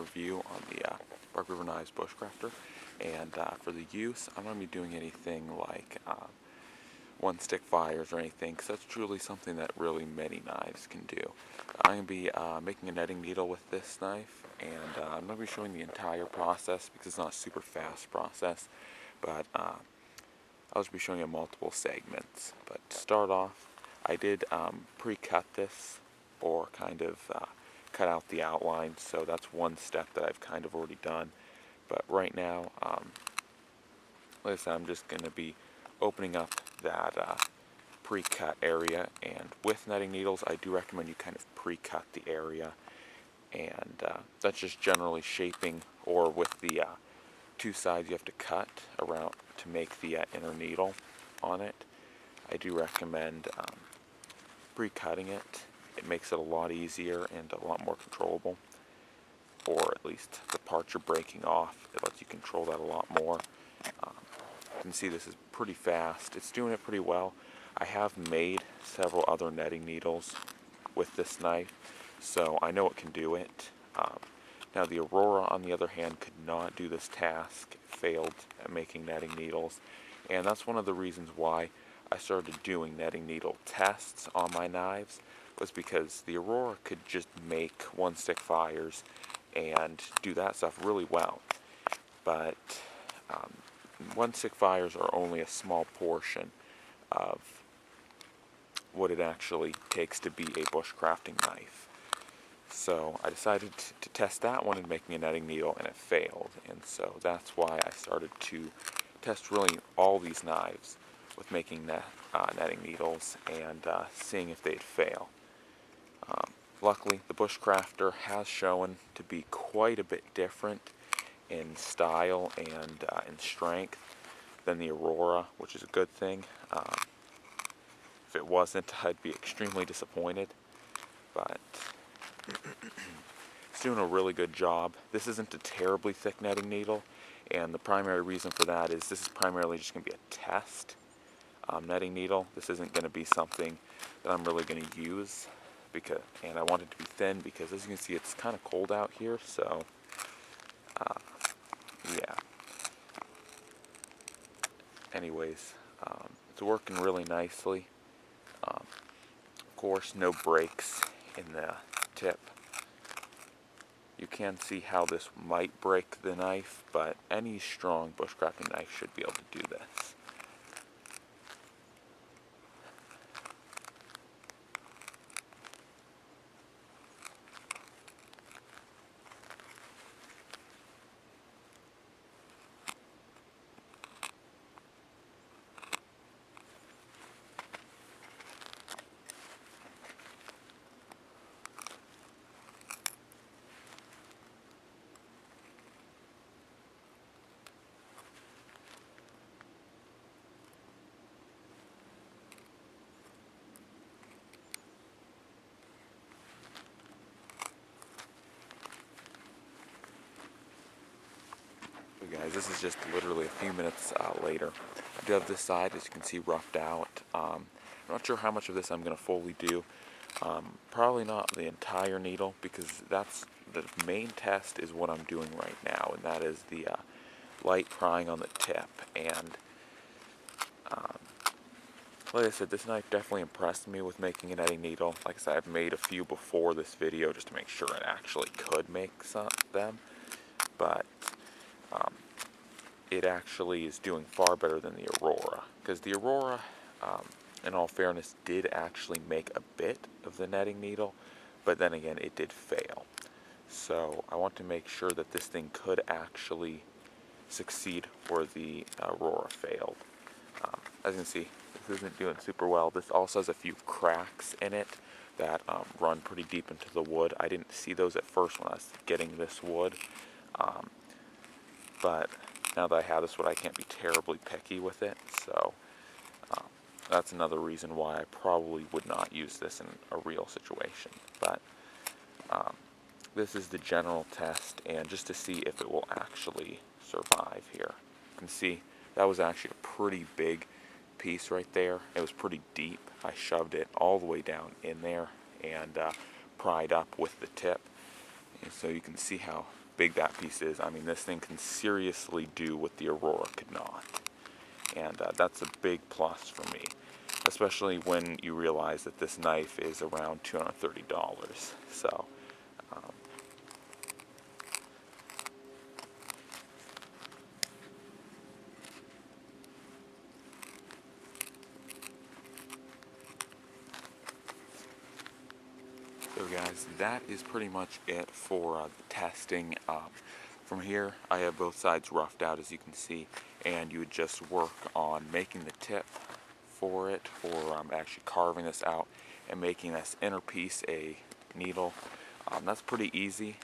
review on the Bark River Knives Bushcrafter, and for the use, I'm not going to be doing anything like one stick fires or anything, because that's truly something that really many knives can do. I'm going to be making a netting needle with this knife, and I'm going to be showing the entire process because it's not a super fast process, but I'll just be showing you multiple segments. But to start off, I did pre-cut this, or kind of cut out the outline, so that's one step that I've kind of already done. But right now, like I said, I'm just going to be opening up that pre-cut area, and with netting needles I do recommend you kind of pre-cut the area, and that's just generally shaping, or with the two sides you have to cut around to make the inner needle on it. I do recommend pre-cutting it. It makes it a lot easier and a lot more controllable, or at least the parts you're breaking off, it lets you control that a lot more. You can see this is pretty fast. It's doing it pretty well. I have made several other netting needles with this knife, so I know it can do it. Now the Aurora, on the other hand, could not do this task. It failed at making netting needles, and that's one of the reasons why I started doing netting needle tests on my knives, was because the Aurora could just make one stick fires and do that stuff really well. But one stick fires are only a small portion of what it actually takes to be a bushcrafting knife. So I decided to test that one in making a netting needle, and it failed. And so that's why I started to test really all these knives with making netting needles and seeing if they'd fail. Luckily, the Bushcrafter has shown to be quite a bit different in style and in strength than the Aurora, which is a good thing. If it wasn't, I'd be extremely disappointed, but it's doing a really good job. This isn't a terribly thick netting needle, and the primary reason for that is this is primarily just going to be a test netting needle. This isn't going to be something that I'm really going to use, and I want it to be thin because, as you can see, it's kind of cold out here, so yeah. Anyways, it's working really nicely. Of course, no breaks in the tip. You can see how this might break the knife, but any strong bushcrafting knife should be able to do this. Guys, this is just literally a few minutes later. I do have this side, as you can see, roughed out. I'm not sure how much of this I'm going to fully do. Probably not the entire needle, because that's the main test is what I'm doing right now, and that is the light prying on the tip. And like I said, this knife definitely impressed me with making a netting needle. Like I said, I've made a few before this video just to make sure it actually could make them, but it actually is doing far better than the Aurora, because the Aurora, in all fairness, did actually make a bit of the netting needle, but then again, it did fail. So I want to make sure that this thing could actually succeed where the Aurora failed. As you can see, this isn't doing super well. This also has a few cracks in it that run pretty deep into the wood. I didn't see those at first when I was getting this wood, but now that I have this wood, I can't be terribly picky with it, so that's another reason why I probably would not use this in a real situation. But this is the general test, and just to see if it will actually survive here. You can see that was actually a pretty big piece right there. It was pretty deep. I shoved it all the way down in there and pried up with the tip. And so you can see how big that piece is. I mean, this thing can seriously do what the Aurora could not. And that's a big plus for me, especially when you realize that this knife is around $230. So, so guys, that is pretty much it for the testing. From here, I have both sides roughed out, as you can see, and you would just work on making the tip for it, for actually carving this out and making this inner piece a needle. That's pretty easy.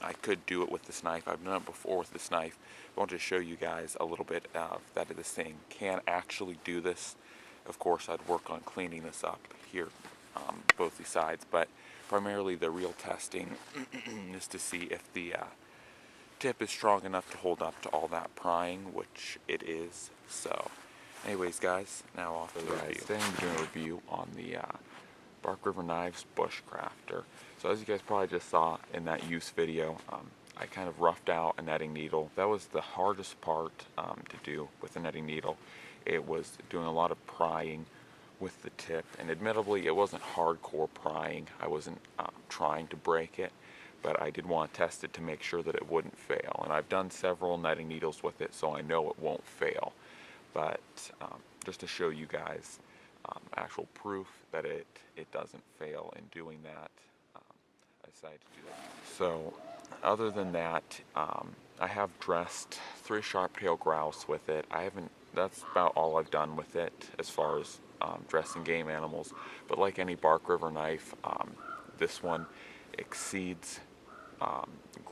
I could do it with this knife. I've done it before with this knife. I want to show you guys a little bit of that this thing can actually do this. Of course, I'd work on cleaning this up here, both these sides, but primarily the real testing is to see if the tip is strong enough to hold up to all that prying, which it is. So anyways guys, now off to the review. Today I'm doing a review on the BRK River Knives Bushcrafter. So as you guys probably just saw in that use video, I kind of roughed out a netting needle. That was the hardest part to do with a netting needle. It was doing a lot of prying with the tip, and admittedly it wasn't hardcore prying. I wasn't trying to break it, but I did want to test it to make sure that it wouldn't fail. And I've done several netting needles with it, so I know it won't fail. But just to show you guys actual proof that it doesn't fail in doing that, I decided to do that. So other than that, I have dressed 3 sharp-tailed grouse with it. That's about all I've done with it as far as dressing game animals. But like any BRK River knife, this one exceeds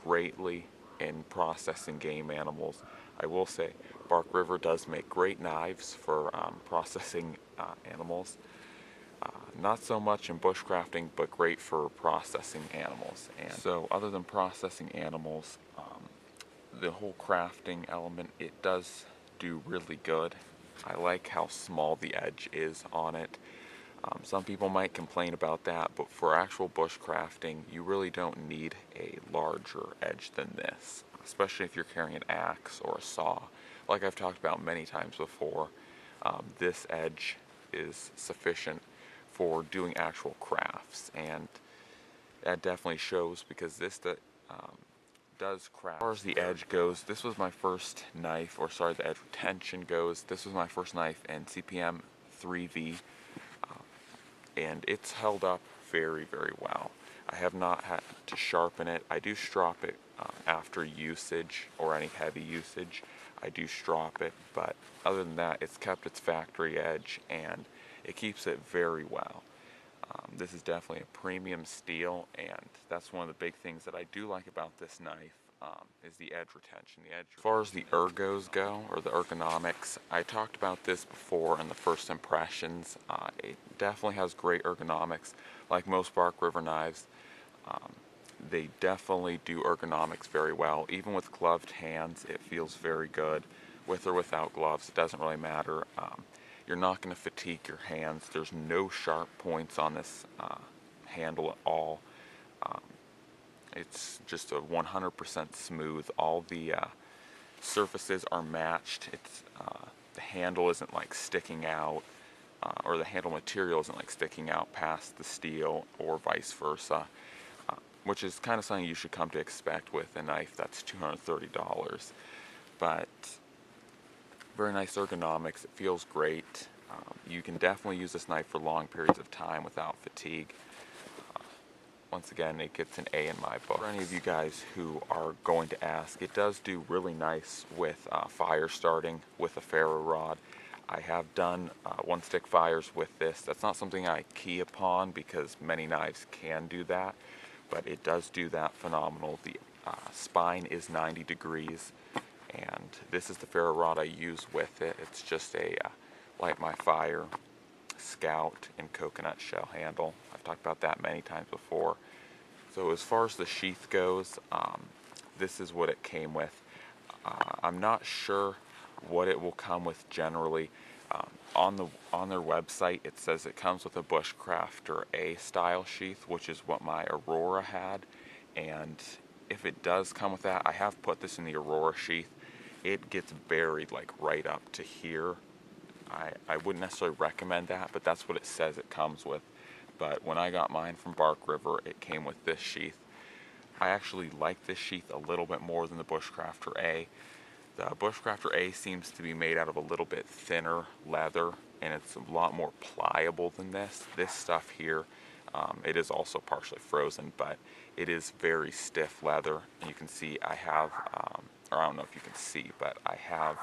greatly in processing game animals. I will say BRK River does make great knives for processing animals. Not so much in bushcrafting, but great for processing animals. And so other than processing animals, the whole crafting element, it does do really good. I like how small the edge is on it. Some people might complain about that, but for actual bushcrafting, you really don't need a larger edge than this, especially if you're carrying an axe or a saw. Like I've talked about many times before, this edge is sufficient for doing actual crafts, and that definitely shows because this does craft. As far as the edge goes, this was my first knife, or sorry, the edge retention goes, this was my first knife in CPM 3V, and it's held up very, very well. I have not had to sharpen it. I do strop it after usage or any heavy usage. I do strop it, but other than that, it's kept its factory edge and it keeps it very well. This is definitely a premium steel, and that's one of the big things that I do like about this knife, is the edge retention. As far as the ergos go, or the ergonomics, I talked about this before in the first impressions. It definitely has great ergonomics. Like most BRK River knives, they definitely do ergonomics very well. Even with gloved hands, it feels very good. With or without gloves, it doesn't really matter. You're not going to fatigue your hands. There's no sharp points on this handle at all. It's just a 100% smooth. All the surfaces are matched. The handle isn't like sticking out, or the handle material isn't like sticking out past the steel, or vice versa, which is kind of something you should come to expect with a knife that's $230. But very nice ergonomics. It feels great. You can definitely use this knife for long periods of time without fatigue. Once again, it gets an A in my book. For any of you guys who are going to ask, it does do really nice with fire starting with a ferro rod. I have done one-stick fires with this. That's not something I key upon because many knives can do that, but it does do that phenomenal. The spine is 90 degrees. And this is the ferro rod I use with it. It's just a Light My Fire Scout and coconut shell handle. I've talked about that many times before. So as far as the sheath goes, this is what it came with. I'm not sure what it will come with generally. On their website, it says it comes with a Bushcrafter A style sheath, which is what my Aurora had, and if it does come with that, I have put this in the Aurora sheath. It gets buried like right up to here. I wouldn't necessarily recommend that, but that's what it says it comes with. But when I got mine from Bark River, it came with this sheath. I actually like this sheath a little bit more than the Bushcrafter A. The Bushcrafter A seems to be made out of a little bit thinner leather, and it's a lot more pliable than this. This stuff here, it is also partially frozen, but it is very stiff leather. And you can see I have, or I don't know if you can see, but I have,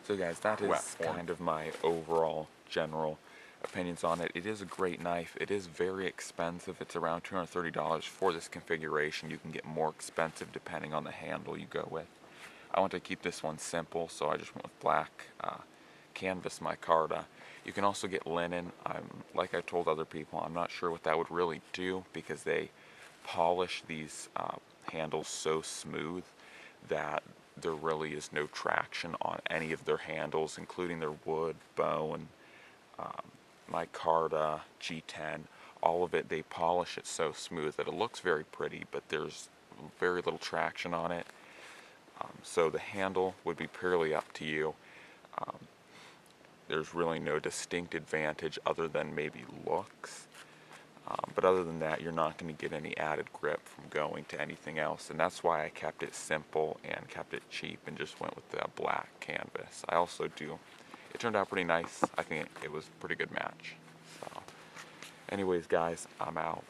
so guys, that is kind of my overall general opinions on it. It is a great knife. It is very expensive. It's around $230 for this configuration. You can get more expensive depending on the handle you go with. I want to keep this one simple, so I just went with black canvas micarta. You can also get linen. Like I told other people, I'm not sure what that would really do because they polish these handles so smooth that there really is no traction on any of their handles, including their wood, bone, micarta, G10, all of it. They polish it so smooth that it looks very pretty, but there's very little traction on it. So the handle would be purely up to you. There's really no distinct advantage other than maybe looks. But other than that, you're not going to get any added grip from going to anything else. And that's why I kept it simple and kept it cheap and just went with the black canvas. I also it turned out pretty nice. I think it was a pretty good match. So anyways, guys, I'm out.